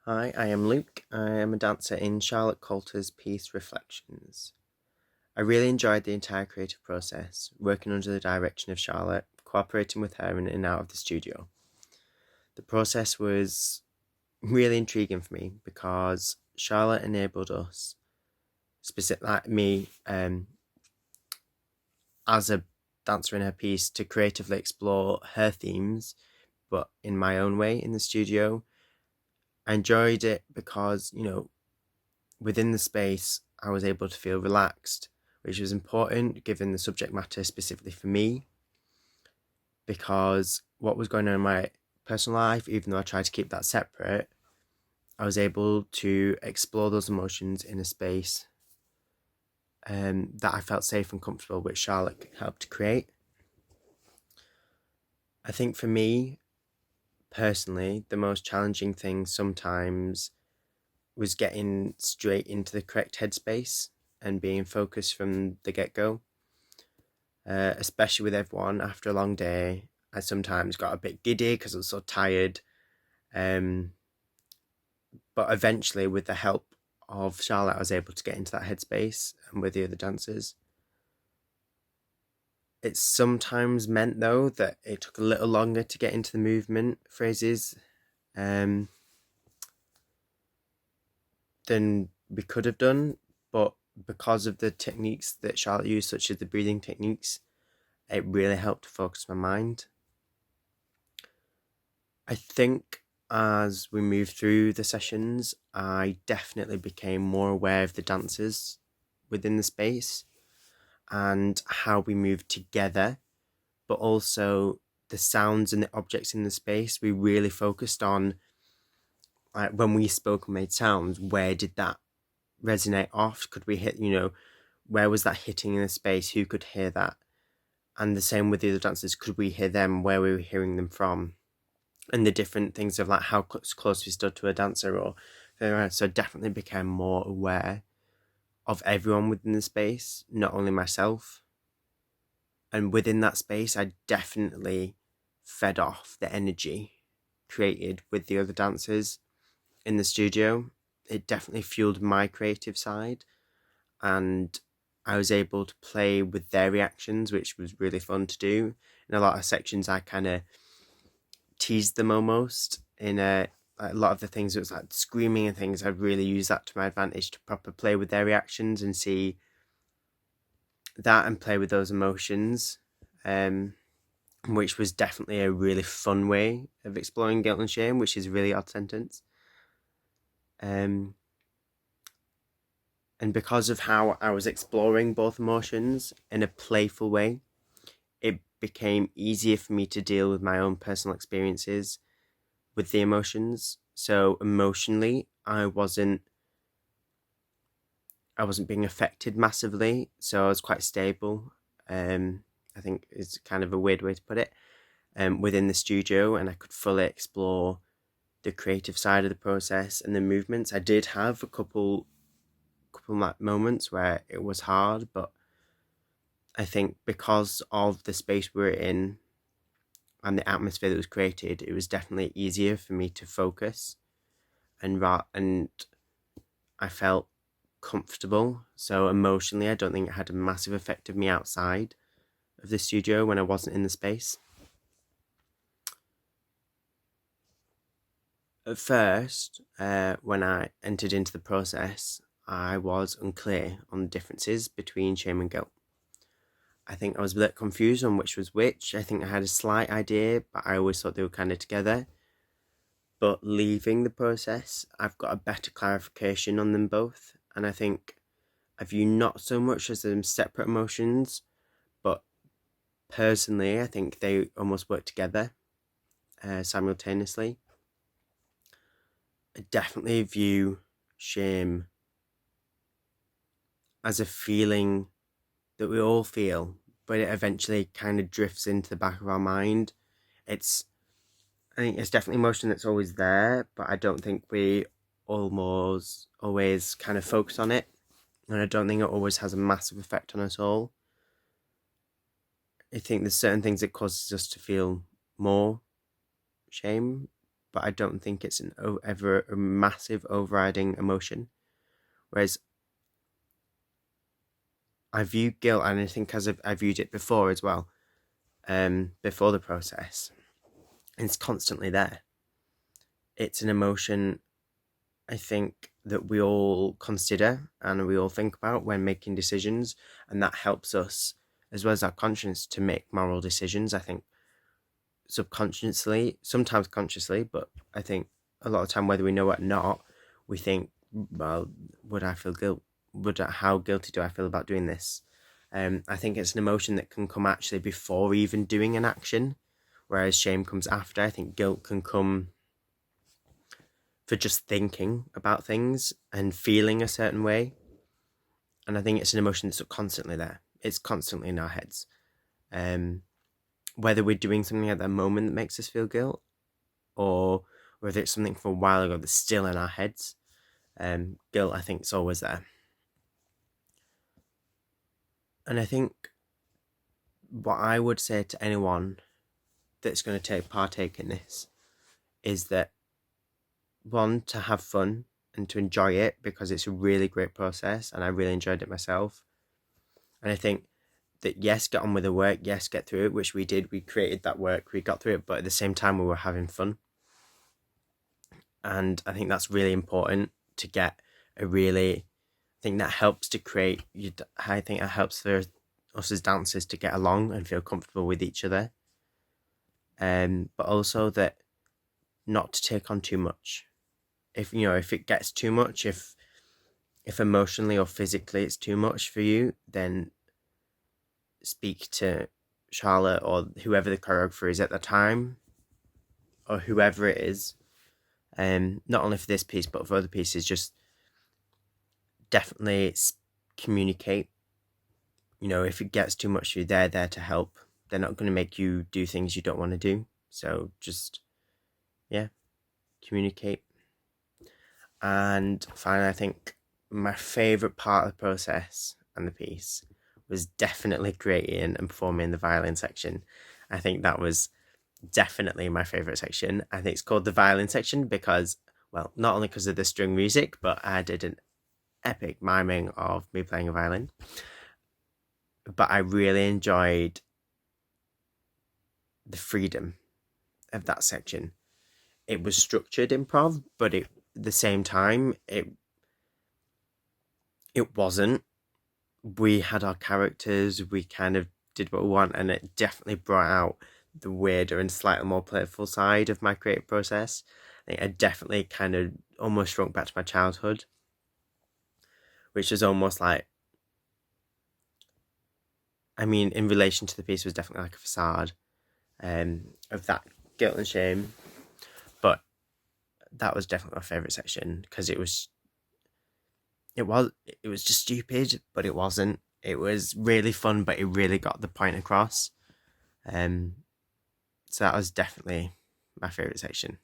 Hi, I am Luke. I am a dancer in Charlotte Coulter's piece Reflections. I really enjoyed the entire creative process, working under the direction of Charlotte, cooperating with her in and out of the studio. The process was really intriguing for me because Charlotte enabled us, specifically like me, as a dancer in her piece, to creatively explore her themes, but in my own way in the studio. I enjoyed it because, within the space, I was able to feel relaxed, which was important given the subject matter specifically for me, because what was going on in my personal life, even though I tried to keep that separate, I was able to explore those emotions in a space that I felt safe and comfortable, which Charlotte helped to create. I think for me, personally, the most challenging thing sometimes was getting straight into the correct headspace and being focused from the get-go. Especially with everyone after a long day. I sometimes got a bit giddy because I was so tired. Um, but eventually, with the help of Charlotte, I was able to get into that headspace and with the other dancers. It sometimes meant, though, that it took a little longer to get into the movement phrases um, than we could have done. But because of the techniques that Charlotte used, such as the breathing techniques, it really helped to focus my mind. I think as we moved through the sessions, I definitely became more aware of the dancers within the space and how we moved together, but also the sounds and the objects in the space. We really focused on, like, when we spoke and made sounds, where did that resonate off? Could we hit, where was that hitting in the space? Who could hear that? And the same with the other dancers, could we hear them? Where we were hearing them from? And the different things of like how close we stood to a dancer or so I definitely became more aware of everyone within the space, not only myself. And within that space, I definitely fed off the energy created with the other dancers in the studio. It definitely fueled my creative side, and I was able to play with their reactions, which was really fun to do. In a lot of sections, I kind of teased them almost in a lot of the things. It was like screaming and things. I'd really use that to my advantage to proper play with their reactions and see that and play with those emotions, um, which was definitely a really fun way of exploring guilt and shame, which is a really odd sentence. Um, and because of how I was exploring both emotions in a playful way, it became easier for me to deal with my own personal experiences with the emotions. So emotionally, I wasn't being affected massively, so I was quite stable. I think is kind of a weird way to put it. Within the studio, and I could fully explore the creative side of the process and the movements. I did have a couple like moments where it was hard, but I think because of the space we were in and the atmosphere that was created, it was definitely easier for me to focus and I felt comfortable. So emotionally, I don't think it had a massive effect of me outside of the studio when I wasn't in the space. At first, when I entered into the process, I was unclear on the differences between shame and guilt. I think I was a bit confused on which was which. I think I had a slight idea, but I always thought they were kind of together. But leaving the process, I've got a better clarification on them both. And I think I view not so much as them separate emotions, but personally, I think they almost work together simultaneously. I definitely view shame as a feeling that we all feel, but it eventually kind of drifts into the back of our mind. It's, I think it's definitely emotion that's always there, but I don't think we almost always kind of focus on it, and I don't think it always has a massive effect on us all. I think there's certain things that causes us to feel more shame, but I don't think it's ever a massive overriding emotion. Whereas I view guilt, and I think as I viewed it before as well, before the process, it's constantly there. It's an emotion, I think, that we all consider and we all think about when making decisions, and that helps us, as well as our conscience, to make moral decisions. I think subconsciously, sometimes consciously, but I think a lot of time, whether we know it or not, we think, well, would I feel guilt? How guilty do I feel about doing this? I think it's an emotion that can come actually before even doing an action, whereas shame comes after. I think guilt can come for just thinking about things and feeling a certain way. And I think it's an emotion that's constantly there. It's constantly in our heads. Whether we're doing something at that moment that makes us feel guilt, or whether it's something from a while ago that's still in our heads, guilt, I think, is always there. And I think what I would say to anyone that's going to partake in this is that, one, to have fun and to enjoy it, because it's a really great process and I really enjoyed it myself. And I think that, yes, get on with the work, yes, get through it, which we did. We created that work, we got through it, but at the same time we were having fun. And I think that's really important to get I think that helps to create, I think that helps for us as dancers to get along and feel comfortable with each other. But also that not to take on too much. If it gets too much, if emotionally or physically it's too much for you, then speak to Charlotte or whoever the choreographer is at the time, or whoever it is. Not only for this piece but for other pieces, just definitely communicate. If it gets too much for you, they're there to help. They're not going to make you do things you don't want to do. So just, communicate. And finally, I think my favourite part of the process and the piece was definitely creating and performing the violin section. I think that was definitely my favourite section. I think it's called the violin section because, well, not only because of the string music, but I did an epic miming of me playing a violin. But I really enjoyed the freedom of that section. It was structured improv, but at the same time, it wasn't. We had our characters, we kind of did what we want, and it definitely brought out the weirder and slightly more playful side of my creative process. I think I definitely kind of almost shrunk back to my childhood, which is almost like, in relation to the piece, was definitely like a facade of that guilt and shame. But that was definitely my favourite section because it was just stupid, but it wasn't. It was really fun, but it really got the point across. So that was definitely my favourite section.